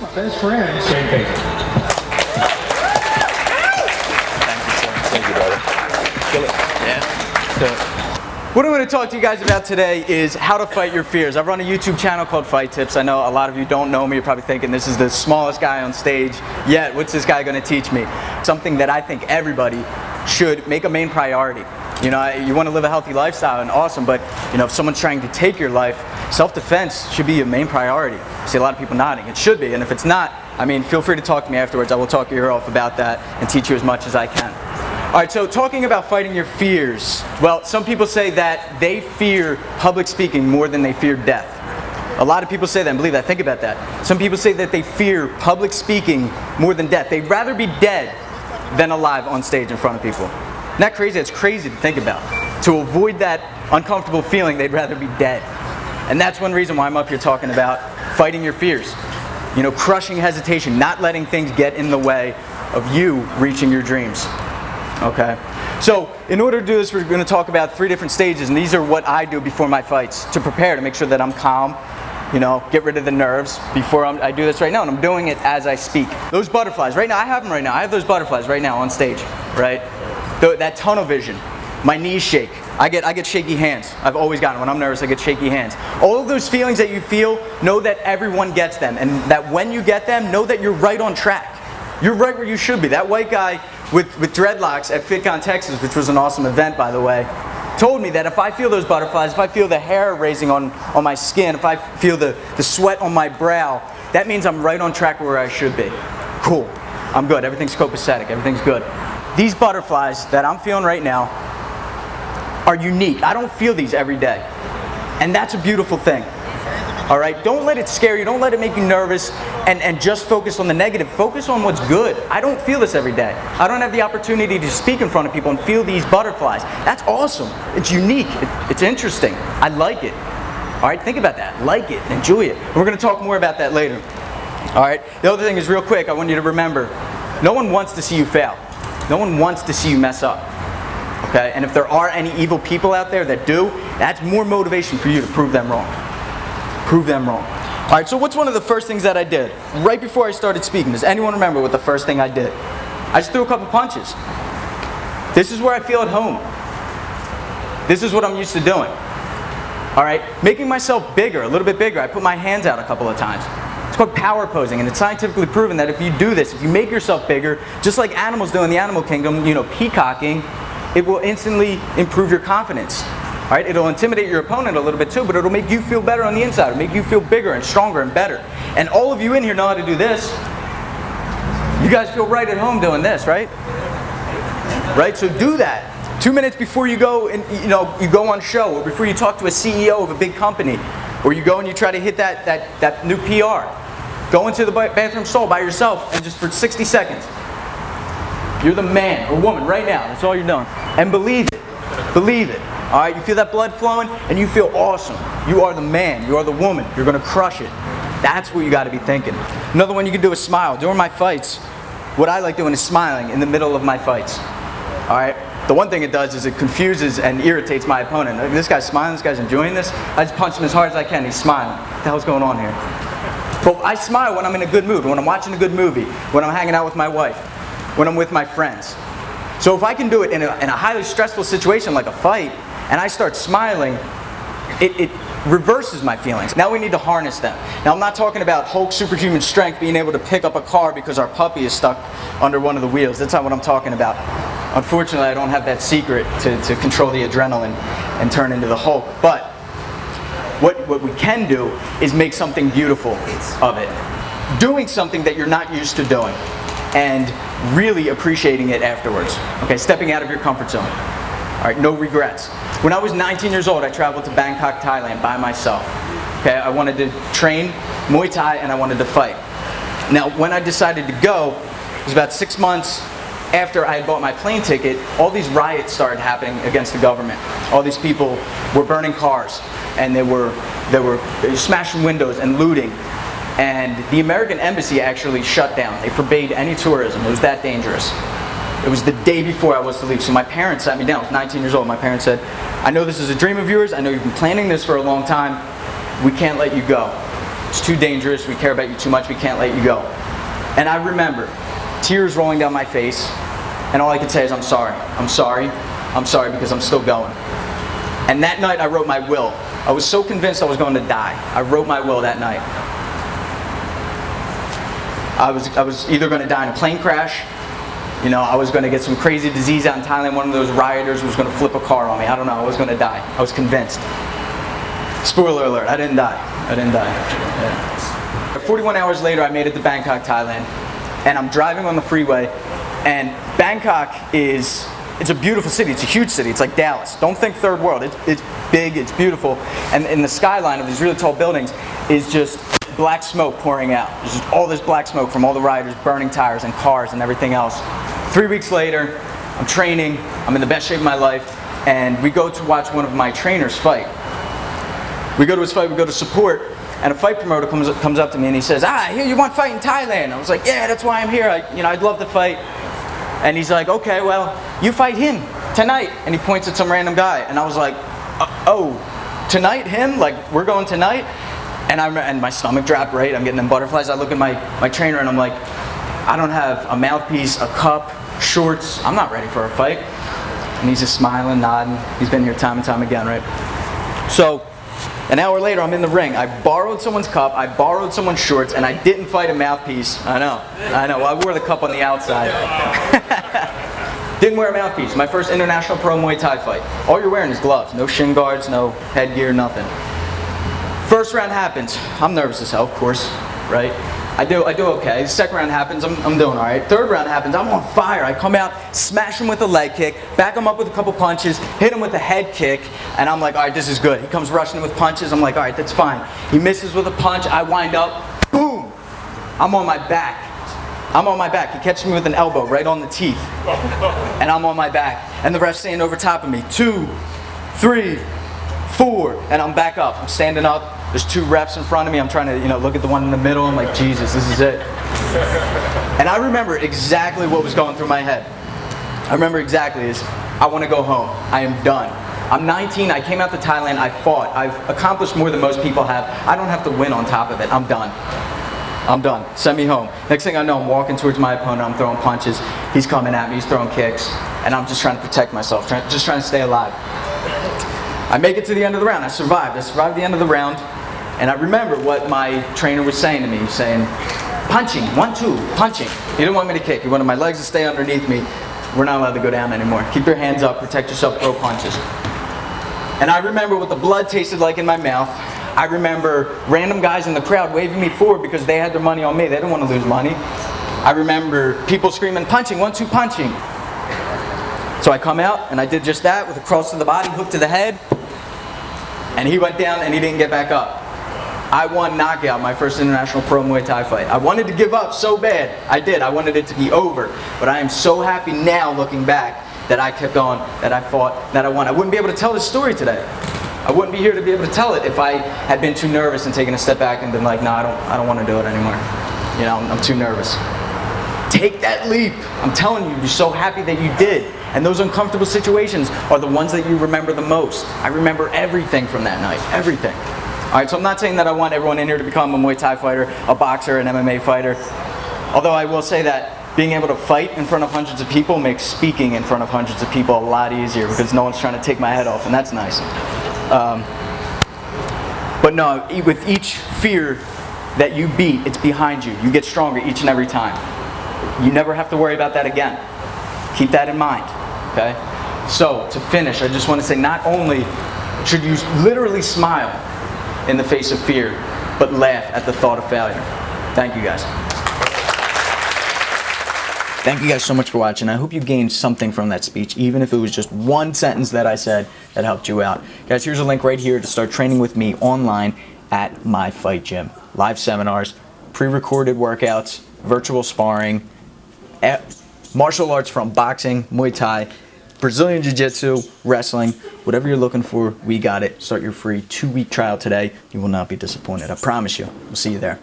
My best friend, Shane Payton. Thank you, sir. Thank you, brother. Kill it. Yeah. What I'm going to talk to you guys about today is how to fight your fears. I run a YouTube channel called Fight Tips. I know a lot of you don't know me. You're probably thinking this is the smallest guy on stage yet. What's this guy going to teach me? Something that I think everybody should make a main priority. You know, you want to live a healthy lifestyle and awesome, but you know, if someone's trying to take your life, self-defense should be a main priority. I see a lot of people nodding. It should be, and if it's not, I mean, feel free to talk to me afterwards. I will talk your ear off about that and teach you as much as I can. All right, so talking about fighting your fears. Well, some people say that they fear public speaking more than they fear death. A lot of people say that and believe that. Think about that. Some people say that they fear public speaking more than death. They'd rather be dead than alive on stage in front of people. Isn't that crazy? It's crazy to think about. To avoid that uncomfortable feeling, they'd rather be dead. And that's one reason why I'm up here talking about fighting your fears. You know, crushing hesitation, not letting things get in the way of you reaching your dreams. Okay? So, in order to do this, we're going to talk about 3 different stages, and these are what I do before my fights to prepare, to make sure that I'm calm, you know, get rid of the nerves before I do this right now, and I'm doing it as I speak. Those butterflies, right now, I have them right now. I have those butterflies right now on stage, right? That tunnel vision, my knees shake. I get shaky hands. I've always gotten, when I'm nervous, I get shaky hands. All of those feelings that you feel, know that everyone gets them, and that when you get them, know that you're right on track. You're right where you should be. That white guy with dreadlocks at FitCon, Texas, which was an awesome event, by the way, told me that if I feel those butterflies, if I feel the hair raising on my skin, if I feel the sweat on my brow, that means I'm right on track where I should be. Cool. I'm good. Everything's copacetic. Everything's good. These butterflies that I'm feeling right now are unique. I don't feel these every day. And that's a beautiful thing. All right? Don't let it scare you. Don't let it make you nervous and just focus on the negative. Focus on what's good. I don't feel this every day. I don't have the opportunity to speak in front of people and feel these butterflies. That's awesome. It's unique. It's interesting. I like it. All right? Think about that. Like it. Enjoy it. And we're going to talk more about that later. All right? The other thing is, real quick, I want you to remember, no one wants to see you fail. No one wants to see you mess up. Okay? And if there are any evil people out there that do, that's more motivation for you to prove them wrong. Prove them wrong. All right, so what's one of the first things that I did? Right before I started speaking, does anyone remember what the first thing I did? I just threw a couple punches. This is where I feel at home. This is what I'm used to doing. All right? Making myself bigger, a little bit bigger. I put my hands out a couple of times. It's called power posing, and it's scientifically proven that if you do this, if you make yourself bigger, just like animals do in the animal kingdom, you know, peacocking, it will instantly improve your confidence. All right? It'll intimidate your opponent a little bit too, but it'll make you feel better on the inside. It'll make you feel bigger and stronger and better. And all of you in here know how to do this. You guys feel right at home doing this, right? Right? So do that. 2 minutes before you go and you go on show, or before you talk to a CEO of a big company, or you go and you try to hit that new PR. Go into the bathroom stall by yourself and just for 60 seconds. You're the man or woman right now. That's all you're doing. And believe it. Believe it. All right? You feel that blood flowing and you feel awesome. You are the man. You are the woman. You're going to crush it. That's what you got to be thinking. Another one you can do is smile. During my fights, what I like doing is smiling in the middle of my fights. All right? The one thing it does is it confuses and irritates my opponent. Like, this guy's smiling. This guy's enjoying this. I just punch him as hard as I can. He's smiling. What the hell's going on here? But I smile when I'm in a good mood, when I'm watching a good movie, when I'm hanging out with my wife, when I'm with my friends. So if I can do it in a highly stressful situation like a fight, and I start smiling, it reverses my feelings. Now we need to harness them. Now I'm not talking about Hulk superhuman strength, being able to pick up a car because our puppy is stuck under one of the wheels. That's not what I'm talking about. Unfortunately, I don't have that secret to control the adrenaline and turn into the Hulk. But what we can do is make something beautiful of it. Doing something that you're not used to doing and really appreciating it afterwards. Okay, stepping out of your comfort zone. All right, no regrets. When I was 19 years old, I traveled to Bangkok, Thailand by myself. Okay, I wanted to train Muay Thai and I wanted to fight. Now, when I decided to go, it was about 6 months after I had bought my plane ticket. All these riots started happening against the government. All these people were burning cars and they were smashing windows and looting. And the American embassy actually shut down. They forbade any tourism. It was that dangerous. It was the day before I was to leave. So my parents sat me down. I was 19 years old. My parents said, I know this is a dream of yours. I know you've been planning this for a long time. We can't let you go. It's too dangerous. We care about you too much. We can't let you go. And I remember tears rolling down my face, and all I could say is, I'm sorry. I'm sorry. I'm sorry, because I'm still going. And that night I wrote my will. I was so convinced I was going to die. I wrote my will that night. I was either going to die in a plane crash, I was going to get some crazy disease out in Thailand. One of those rioters was going to flip a car on me. I don't know. I was going to die. I was convinced. Spoiler alert, I didn't die. Yeah. 41 hours later, I made it to Bangkok, Thailand. And I'm driving on the freeway. And Bangkok it's a beautiful city. It's a huge city. It's like Dallas. Don't think third world. It's big. It's beautiful. And in the skyline of these really tall buildings is just black smoke pouring out. There's just all this black smoke from all the rioters burning tires and cars and everything else. 3 weeks later, I'm training. I'm in the best shape of my life. And we go to watch one of my trainers fight. We go to his fight. We go to support. And a fight promoter comes up to me and he says, I hear you want to fight in Thailand. I was like, yeah, that's why I'm here. I'd love to fight. And he's like, okay, well, you fight him tonight. And he points at some random guy. And I was like, oh, tonight, him? Like, we're going tonight? And my stomach dropped, right? I'm getting them butterflies. I look at my trainer and I'm like, I don't have a mouthpiece, a cup, shorts. I'm not ready for a fight. And he's just smiling, nodding. He's been here time and time again, right? So, an hour later, I'm in the ring. I borrowed someone's cup, I borrowed someone's shorts, and I didn't fight a mouthpiece. I know. Well, I wore the cup on the outside. Didn't wear a mouthpiece. My first international pro Muay Thai fight. All you're wearing is gloves. No shin guards, no headgear, nothing. First round happens. I'm nervous as hell, of course, right? I do okay. Second round happens, I'm doing all right. Third round happens, I'm on fire. I come out, smash him with a leg kick, back him up with a couple punches, hit him with a head kick, and I'm like, all right, this is good. He comes rushing in with punches. I'm like, all right, that's fine. He misses with a punch. I wind up, boom. I'm on my back. He catches me with an elbow right on the teeth, and I'm on my back. And the ref's standing over top of me. 2, 3, 4, and I'm back up. I'm standing up. There's 2 refs in front of me. I'm trying to, look at the one in the middle. I'm like, Jesus, this is it. And I remember exactly what was going through my head. I remember exactly is, I want to go home. I am done. I'm 19. I came out to Thailand. I fought. I've accomplished more than most people have. I don't have to win on top of it. I'm done. Send me home. Next thing I know, I'm walking towards my opponent. I'm throwing punches. He's coming at me. He's throwing kicks. And I'm just trying to protect myself. Just trying to stay alive. I make it to the end of the round. I survived the end of the round. And I remember what my trainer was saying to me. He's saying, punching, 1, 2, punching. He didn't want me to kick. He wanted my legs to stay underneath me. We're not allowed to go down anymore. Keep your hands up, protect yourself, throw punches. And I remember what the blood tasted like in my mouth. I remember random guys in the crowd waving me forward because they had their money on me. They didn't want to lose money. I remember people screaming, punching, 1, 2, punching. So I come out and I did just that with a cross to the body, hook to the head. And he went down and he didn't get back up. I won knockout my first international pro Muay Thai fight. I wanted to give up so bad. I did. I wanted it to be over. But I am so happy now looking back that I kept going, that I fought, that I won. I wouldn't be able to tell this story today. I wouldn't be here to be able to tell it if I had been too nervous and taken a step back and been like, no, I don't want to do it anymore. I'm too nervous. Take that leap. I'm telling you, you're so happy that you did. And those uncomfortable situations are the ones that you remember the most. I remember everything from that night. Everything. All right, so I'm not saying that I want everyone in here to become a Muay Thai fighter, a boxer, an MMA fighter. Although I will say that being able to fight in front of hundreds of people makes speaking in front of hundreds of people a lot easier because no one's trying to take my head off, and that's nice. But no, with each fear that you beat, it's behind you. You get stronger each and every time. You never have to worry about that again. Keep that in mind, okay? So, to finish, I just want to say not only should you literally smile in the face of fear, but laugh at the thought of failure. Thank you guys. Thank you guys so much for watching. I hope you gained something from that speech, even if it was just one sentence that I said that helped you out. Guys, here's a link right here to start training with me online at my Fight Gym. Live seminars, pre-recorded workouts, virtual sparring, martial arts from boxing, Muay Thai, Brazilian Jiu-Jitsu, wrestling, whatever you're looking for, we got it. Start your free 2-week trial today. You will not be disappointed. I promise you. We'll see you there.